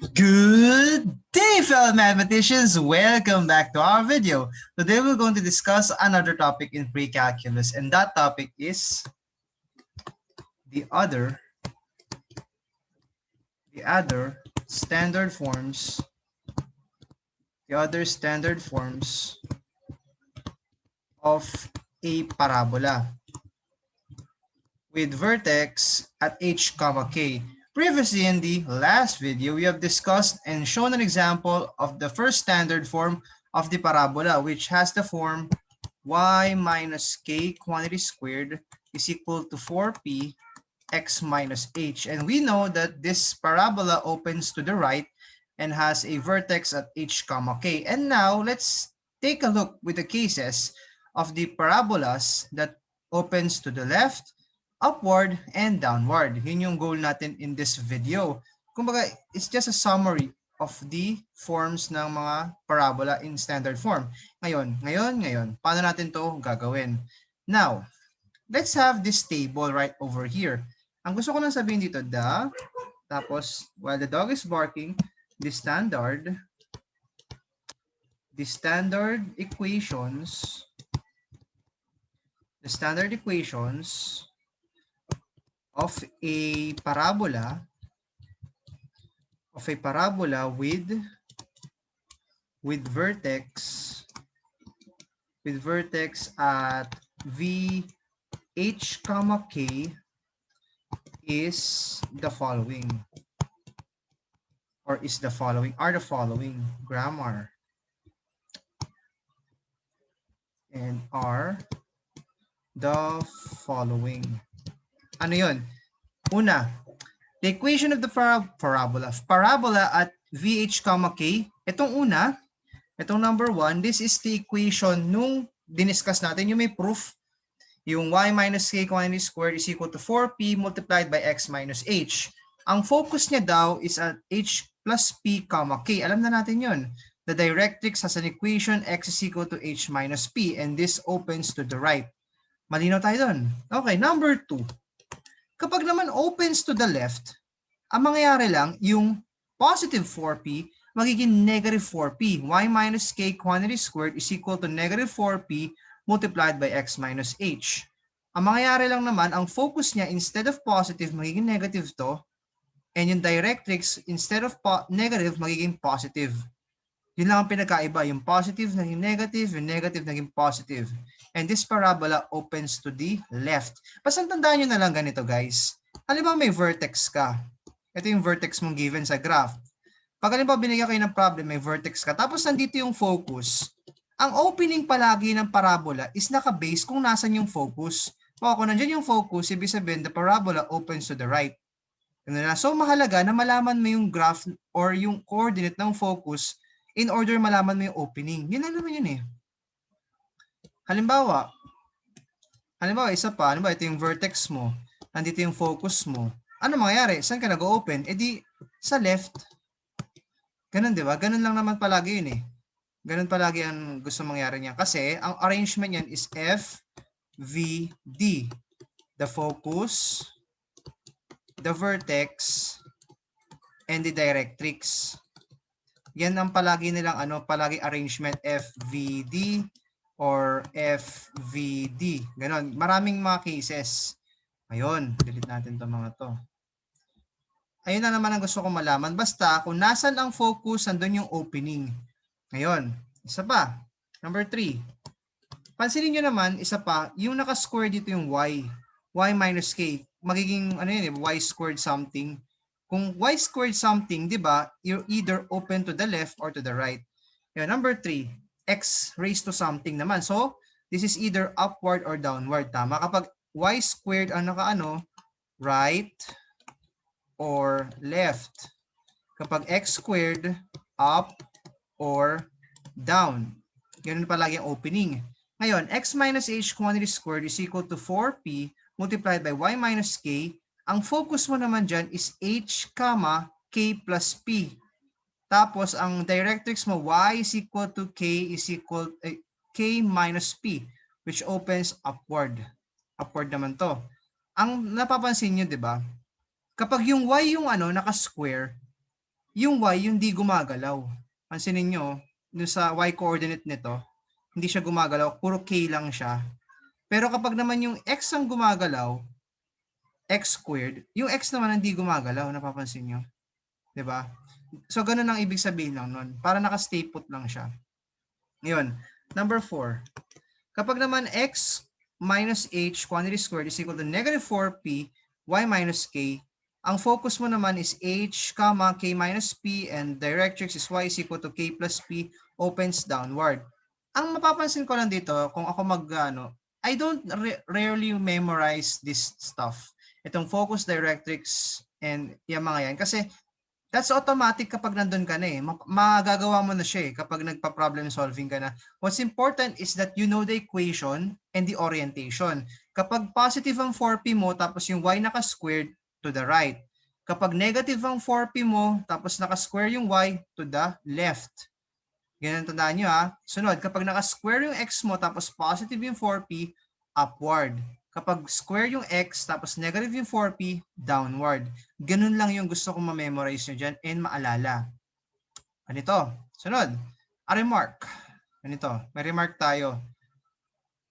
Good day, fellow mathematicians. Welcome back to our video. Today we're going to discuss another topic in pre-calculus, and that topic is the other standard forms, of a parabola with vertex at h comma k. Previously in the last video, we have discussed and shown an example of the first standard form of the parabola, which has the form y minus k quantity squared is equal to 4p x minus h. And we know that this parabola opens to the right and has a vertex at h comma k. And now let's take a look with the cases of the parabolas that opens to the left, upward, and downward. Yun yung goal natin in this video. Kumbaga, it's just a summary of the forms ng mga parabola in standard form. Ngayon. Paano natin to gagawin? Now, let's have this table right over here. Ang gusto ko lang sabihin dito, tapos while the dog is barking, the standard equations of a parabola with vertex at v h comma k is the following, are the following grammar and are the following. Ano yun? Una, the equation of the parabola at vh comma k. Itong una, itong number 1, this is the equation nung diniscuss natin, yung may proof, yung y minus k quantity squared is equal to 4p multiplied by x minus h. Ang focus niya daw is at h plus p comma k. Alam na natin yun. The directrix has an equation x is equal to h minus p, and this opens to the right. Malinaw tayo dun. Okay, number 2. Kapag naman opens to the left, ang mangyayari lang, yung positive 4p magiging negative 4p. Y minus k quantity squared is equal to negative 4p multiplied by x minus h. Ang mangyayari lang naman, ang focus niya, instead of positive, magiging negative to. And yung directrix, instead of negative, magiging positive. Yun lang ang pinagkaiba. Yung positive naging negative, yung negative naging positive. And this parabola opens to the left. Basta tandaan nyo na lang ganito, guys. Halimbawa may vertex ka. Ito yung vertex mong given sa graph. Pag halimbawa binigyan kayo ng problem, may vertex ka. Tapos nandito yung focus. Ang opening palagi ng parabola is naka-base kung nasan yung focus. Kung nandyan yung focus, ibig sabihin the parabola opens to the right. So mahalaga na malaman mo yung graph or yung coordinate ng focus in order malaman mo yung opening. Yun lang naman yun eh. Halimbawa, isa pa, ito yung vertex mo, nandito yung focus mo. Ano mangyayari? Saan ka nag-open? Eh di, sa left. Ganun, di ba? Ganun lang naman palagi yun eh. Ganun palagi ang gusto mangyari niya. Kasi, ang arrangement niyan is F, V, D. The focus, the vertex, and the directrix. Yan ang palagi nilang palagi arrangement FVD or FVD. Ganon. Maraming mga cases. Ayun, delete natin itong mga to. Ayun na naman ang gusto kong malaman. Basta kung nasan ang focus, andun yung opening. Ngayon, isa pa. Number 3. Pansinin nyo naman, isa pa, yung naka-square dito yung y. Y minus k. Magiging, y squared something. Kung y squared something, di ba, you're either open to the left or to the right. Yan, number 3, x raised to something naman. So, this is either upward or downward. Tama? Kapag y squared ang right or left. Kapag x squared, up or down. Ganun palagi ang opening. Ngayon, x minus h quantity squared is equal to 4p multiplied by y minus k. Ang focus mo naman dyan is h, k plus p. Tapos, ang directrix mo, y is equal to k is equal k minus p, which opens upward. Upward naman to. Ang napapansin nyo, di ba? Kapag yung y yung naka-square, Yung y, yung di gumagalaw. Pansinin nyo, yung sa y coordinate nito, hindi siya gumagalaw, puro k lang siya. Pero kapag naman yung x ang gumagalaw, x squared, yung x naman hindi gumagalaw, napapansin nyo. 'Di ba? So, ganun ang ibig sabihin lang nun. Para naka-stay put lang siya. Ngayon, number 4. Kapag naman x minus h quantity squared is equal to negative 4p y minus k, ang focus mo naman is h, comma, k minus p, and directrix is y is equal to k plus p, opens downward. Ang mapapansin ko lang dito, kung ako I don't rarely memorize this stuff. Itong focus, directrix, and yung mga yan. Kasi that's automatic kapag nandun ka na eh. Magagawa mo na siya eh kapag nagpa-problem solving ka na. What's important is that you know the equation and the orientation. Kapag positive ang 4p mo tapos yung y naka-squared, to the right. Kapag negative ang 4p mo tapos naka-square yung y, to the left. Ganyan tandaan nyo ha. Sunod, kapag naka-square yung x mo tapos positive yung 4p, upward. Kapag square yung x tapos negative yung 4p, downward. Ganun lang yung gusto kong ma-memorize nyo dyan and maalala. Ganito. Sunod, a remark. Ganito, may remark tayo.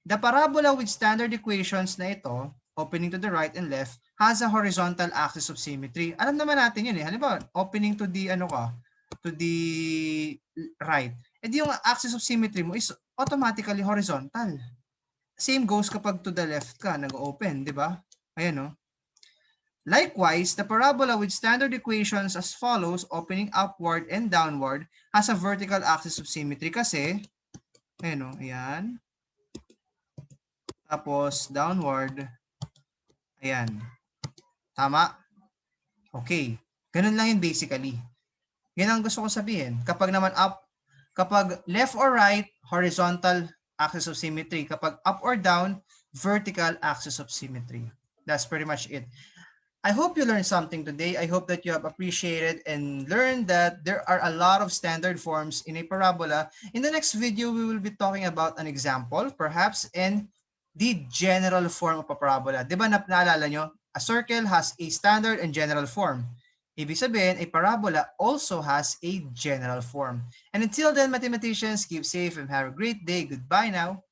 The parabola with standard equations na ito, opening to the right and left, has a horizontal axis of symmetry. Alam naman natin yun eh. Halimbawa, opening to the to the right. Eh di yung axis of symmetry mo is automatically horizontal. Same goes kapag to the left ka, nag-open, di ba? Ayan no. Likewise, the parabola with standard equations as follows, opening upward and downward, has a vertical axis of symmetry kasi, ayan no, ayan. Tapos downward, ayan. Tama? Okay. Ganun lang yun basically. Yan ang gusto ko sabihin. Kapag naman up, kapag left or right, horizontal axis of symmetry. Kapag up or down, vertical axis of symmetry. That's pretty much it. I hope you learned something today. I hope that you have appreciated and learned that there are a lot of standard forms in a parabola. In the next video, we will be talking about an example, perhaps, and the general form of a parabola. Di ba naalala nyo? A circle has a standard and general form. Ibig sabihin, a parabola also has a general form. And until then, mathematicians, keep safe and have a great day. Goodbye now.